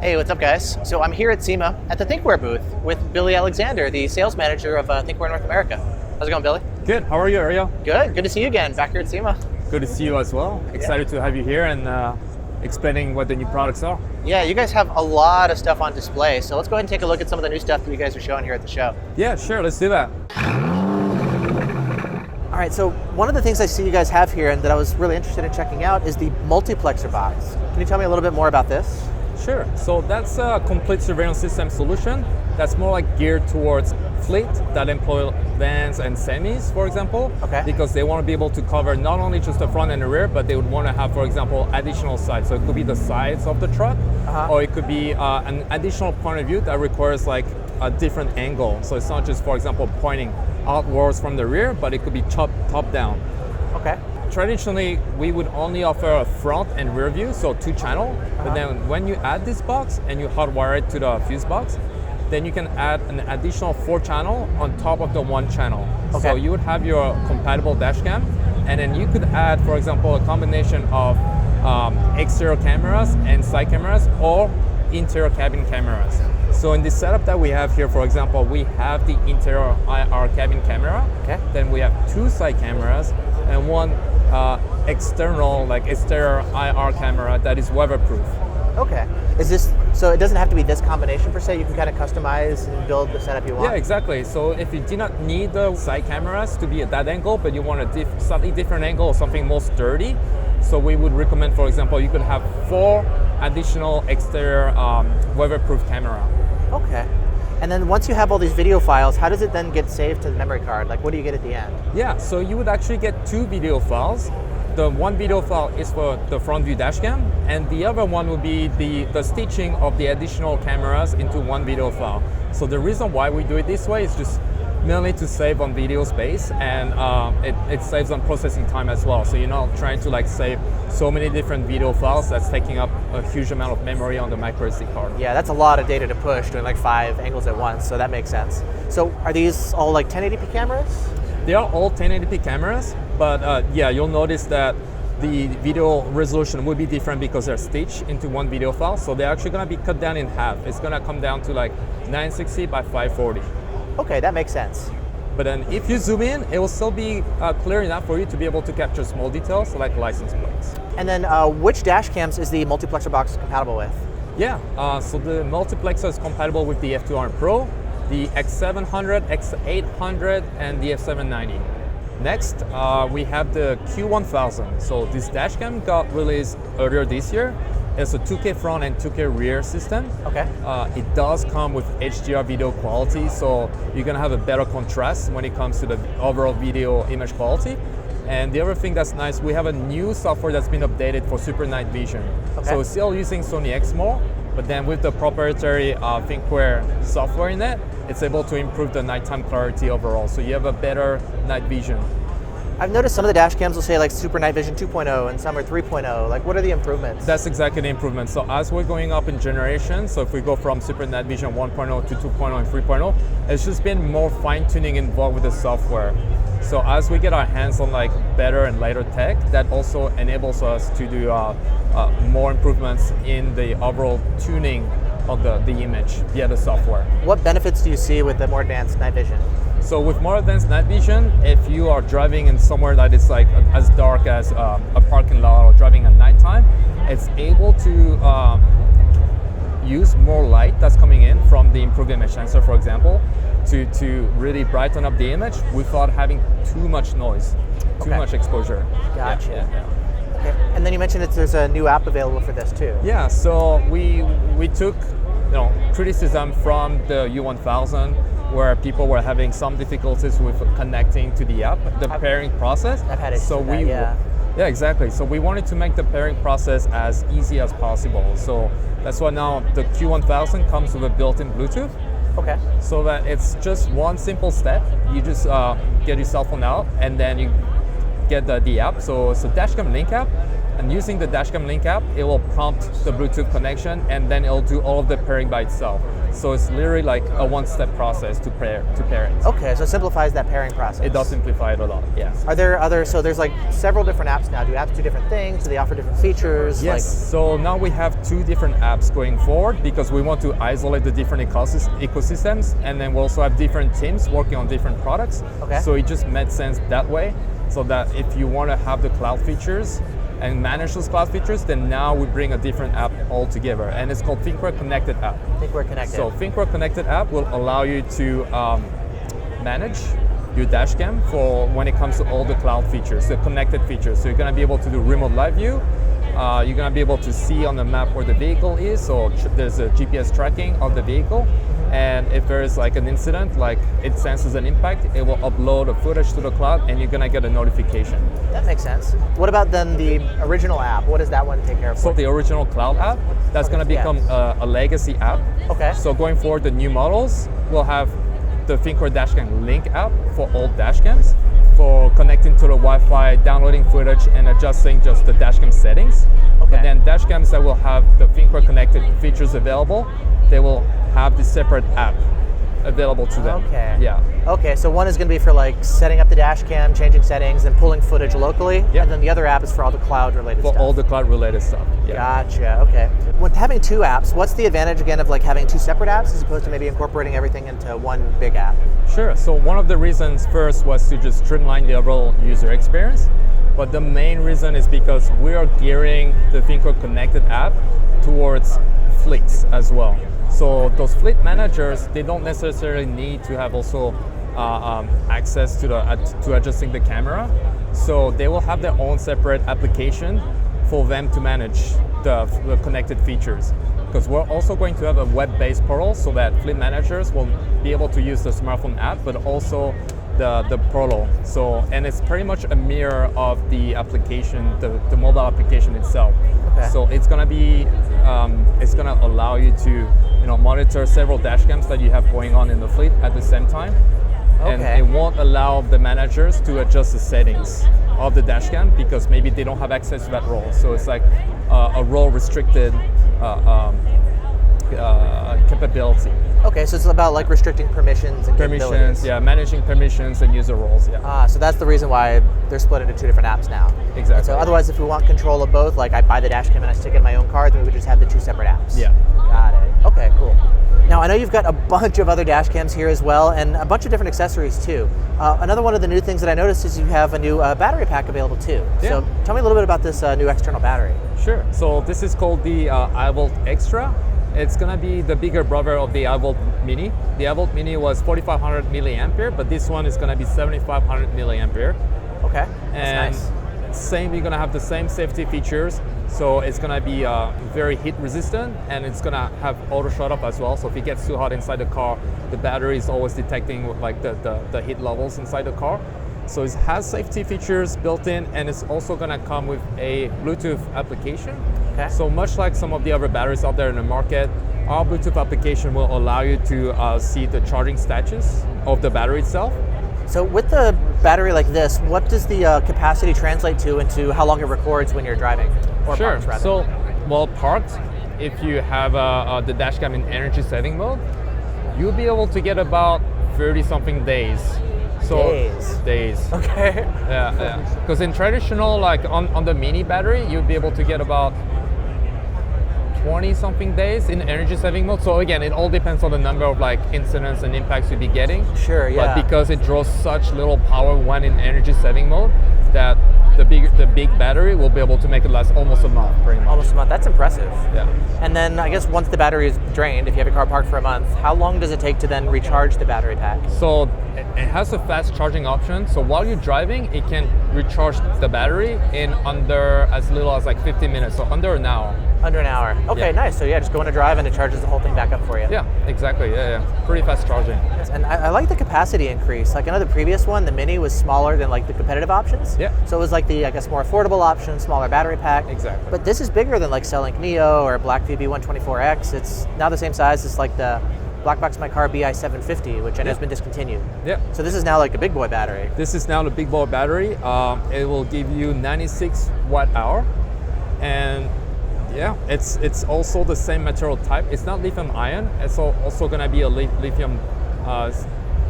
Hey, what's up guys? So I'm here at SEMA at the Thinkware booth with Billy Alexander, the sales manager of Thinkware North America. How's it going, Billy? Good. How are you, Ariel? Good to see you again, back here at SEMA. Good to see you as well. Excited to have you here and explaining what the new products are. Yeah, you guys have a lot of stuff on display, so let's go ahead and take a look at some of the new stuff that you guys are showing here at the show. Yeah, sure. Let's do that. All right, so one of the things I see you guys have here and that I was really interested in checking out is the Multiplexer Box. Can you tell me a little bit more about this? Sure. So that's a complete surveillance system solution that's more like geared towards fleet that employ vans and semis, for example. Okay. Because they want to be able to cover not only just the front and the rear, but they would want to have, for example, additional sides. So it could be the sides of the truck, or it could be an additional point of view that requires like a different angle. So it's not just, for example, pointing outwards from the rear, but it could be top down. Okay. Traditionally, we would only offer a front and rear view, so 2-channel. But then when you add this box and you hardwire it to the fuse box, then you can add an additional 4-channel on top of the 1-channel. Okay. So you would have your compatible dash cam, and then you could add, for example, a combination of exterior cameras and side cameras or interior cabin cameras. So in the setup that we have here, for example, we have the interior IR cabin camera. Okay. Then we have 2 side cameras and 1 external, like exterior IR camera that is weatherproof. Okay. Is this, so it doesn't have to be this combination per se, you can kind of customize and build the setup you want? Yeah, exactly. So if you do not need the side cameras to be at that angle, but you want a slightly different angle or something more sturdy, so we would recommend, for example, you could have 4 additional exterior weatherproof camera. Okay. And then once you have all these video files, how does it then get saved to the memory card? Like, what do you get at the end? Yeah, so you would actually get 2 video files. The one video file is for the front view dash cam, and the other one would be the stitching of the additional cameras into 1 video file. So the reason why we do it this way is just mainly to save on video space, and it saves on processing time as well. So you're not trying to like save so many different video files that's taking up a huge amount of memory on the micro SD card. Yeah, that's a lot of data to push, doing like 5 angles at once, so that makes sense. So are these all like 1080p cameras? They are all 1080p cameras, but yeah, you'll notice that the video resolution will be different because they're stitched into 1 video file. So they're actually gonna be cut down in half. It's gonna come down to like 960 by 540. Okay, that makes sense. But then if you zoom in, it will still be clear enough for you to be able to capture small details like license plates. And then which dash cams is the Multiplexer Box compatible with? Yeah, so the Multiplexer is compatible with the F200 Pro, the X700, X800, and the F790. Next, we have the Q1000. So this dashcam got released earlier this year. It's a 2K front and 2K rear system. Okay. It does come with HDR video quality, so you're gonna have a better contrast when it comes to the overall video image quality. And the other thing that's nice, we have a new software that's been updated for super night vision. Okay. So it's still using Sony Exmor, but then with the proprietary Thinkware software in it, it's able to improve the nighttime clarity overall. So you have a better night vision. I've noticed some of the dash cams will say like Super Night Vision 2.0 and some are 3.0. Like, what are the improvements? That's exactly the improvement. So as we're going up in generations, so if we go from Super Night Vision 1.0 to 2.0 and 3.0, it's just been more fine tuning involved with the software. So as we get our hands on like better and lighter tech, that also enables us to do more improvements in the overall tuning of the image via the software. What benefits do you see with the more advanced night vision? So with more advanced night vision, if you are driving in somewhere that is like as dark as a parking lot or driving at nighttime, it's able to use more light that's coming in from the improved image sensor, for example, to really brighten up the image without having too much noise, too much exposure. Gotcha. Yeah. Okay. And then you mentioned that there's a new app available for this too. Yeah, so we took criticism from the U1000 where people were having some difficulties with connecting to the app, the pairing process. I've had it. So yeah, exactly. So we wanted to make the pairing process as easy as possible. So that's why now the Q1000 comes with a built-in Bluetooth. Okay. So that it's just one simple step. You just get your cell phone out and then you get the app. So it's a Dashcam Link app. And using the Dashcam Link app, it will prompt the Bluetooth connection, and then it'll do all of the pairing by itself. So it's literally like a one-step process to pair it. Okay, so it simplifies that pairing process. It does simplify it a lot, yes. Are there other, so there's like several different apps now. Do apps do different things? Do they offer different features? Yes, so now we have 2 different apps going forward because we want to isolate the different ecosystems, and then we also have different teams working on different products. Okay. So it just made sense that way, so that if you want to have the cloud features and manage those cloud features, then now we bring a different app altogether, and it's called Thinkware Connected app. Thinkware Connected. So Thinkware Connected app will allow you to manage your dashcam for when it comes to all the cloud features, the connected features. So you're going to be able to do remote live view. You're going to be able to see on the map where the vehicle is, so there's a GPS tracking of the vehicle. And if there is like an incident, like it senses an impact, it will upload a footage to the cloud, and you're going to get a notification. That makes sense. What about then the original app? What does that one take care of? So the original cloud app, that's going to become a legacy app. Okay. So going forward, the new models will have the Thinkware Dashcam Link app for all dashcams, for connecting to the Wi-Fi, downloading footage, and adjusting just the dashcam settings. Okay. And then dashcams that will have the Thinkware Connected features available, they will have the separate app available to them. Okay. Yeah. Okay, so one is going to be for like setting up the dash cam, changing settings, and pulling footage locally. Yeah. And then the other app is for all the cloud related stuff. For all the cloud related stuff. Yeah. Gotcha. Okay. With having 2 apps, what's the advantage again of like having 2 separate apps as opposed to maybe incorporating everything into one big app? Sure. So one of the reasons first was to just streamline the overall user experience. But the main reason is because we are gearing the Thinkware Connected app towards fleets as well. So those fleet managers, they don't necessarily need to have also access to adjusting the camera. So they will have their own separate application for them to manage the connected features. Because we're also going to have a web-based portal so that fleet managers will be able to use the smartphone app, but also the portal. So, and it's pretty much a mirror of the application, the mobile application itself. Okay. So it's gonna be, it's gonna allow you to, monitor several dashcams that you have going on in the fleet at the same time. Okay. And it won't allow the managers to adjust the settings of the dashcam because maybe they don't have access to that role. So it's like a role restricted capability. Okay, so it's about like restricting permissions and capabilities. Yeah, managing permissions and user roles, yeah. So that's the reason why they're split into 2 different apps now. Exactly. And so otherwise, if we want control of both, like I buy the dash cam and I stick it in my own car, then we would just have the 2 separate apps. Yeah. Got it. Okay, cool. Now I know you've got a bunch of other dash cams here as well, and a bunch of different accessories too. Another one of the new things that I noticed is you have a new battery pack available too. Yeah. So tell me a little bit about this new external battery. Sure. So this is called the iVolt Extra. It's gonna be the bigger brother of the iVolt Mini. The iVolt Mini was 4,500 milliampere, but this one is gonna be 7,500 milliampere. Okay, And that's nice. same, you're gonna have the same safety features. So it's gonna be very heat resistant, and it's gonna have auto shut off as well. So if it gets too hot inside the car, the battery is always detecting like the heat levels inside the car. So it has safety features built in, and it's also gonna come with a Bluetooth application. Okay. So much like some of the other batteries out there in the market, our Bluetooth application will allow you to see the charging status of the battery itself. So with the battery like this, what does the capacity translate to into how long it records when you're driving? Or Sure. parked, rather? So, well, parked, if you have the dashcam in energy saving mode, you'll be able to get about 30-something days. So days. Okay. Yeah. Because in traditional, like on the mini battery, you'd be able to get about 20-something days in energy saving mode. So again, it all depends on the number of like incidents and impacts you'll be getting. Sure, yeah. But because it draws such little power when in energy saving mode, that the big battery will be able to make it last almost a month, pretty much. Almost a month. That's impressive. Yeah. And then I guess once the battery is drained, if you have your car parked for a month, how long does it take to then recharge the battery pack? So it has a fast charging option. So while you're driving, it can recharge the battery in under as little as like 15 minutes, so under an hour. Under an hour. Okay, Yeah. nice. So yeah, just go on a drive and it charges the whole thing back up for you. Yeah, exactly. Yeah. Pretty fast charging. And I like the capacity increase. Like I know the previous one, the Mini was smaller than like the competitive options. Yeah. So it was like the, I guess, more affordable option, smaller battery pack. Exactly. But this is bigger than like Cellink Neo or Black VB124X. It's now the same size as like the Black Box My Car BI750, which I know has been discontinued. Yeah. So this is now like a big boy battery. This is now the big boy battery. It will give you 96 watt hour. And yeah, it's also the same material type. It's not lithium ion. It's also going to be a lithium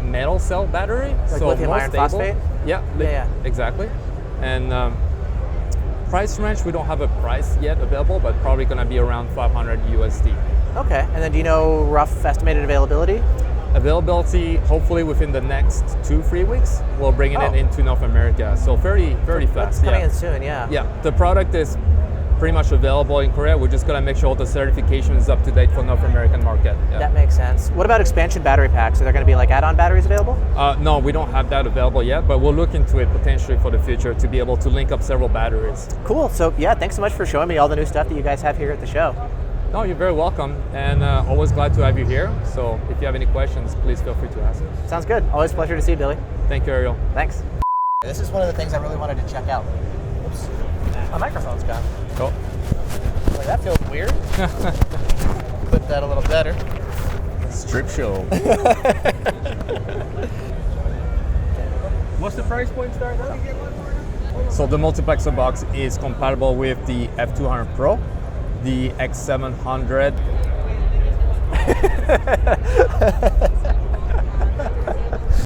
metal cell battery. Like so lithium more iron stable. phosphate? Yeah, exactly. And price range, we don't have a price yet available, but probably going to be around 500 USD. Okay, and then do you know rough estimated availability? Availability, hopefully within the next 2-3 weeks, we'll bring it into North America. So very fast. That's coming in soon, yeah. Yeah, the product is pretty much available in Korea. We're just gonna make sure the certification is up to date for North American market. Yeah. That makes sense. What about expansion battery packs? Are there going to be like add-on batteries available? No, we don't have that available yet, but we'll look into it potentially for the future to be able to link up several batteries. Cool. So yeah, thanks so much for showing me all the new stuff that you guys have here at the show. No, you're very welcome, and always glad to have you here. So if you have any questions, please feel free to ask. Sounds good. Always a pleasure to see you, Billy. Thank you, Ariel. Thanks. This is one of the things I really wanted to check out. Oops. My microphone's gone. Cool. Boy, that feels weird. Put that a little better. Strip show. What's the price point start now? So the Multiplexer Box is compatible with the F200 Pro, the X700.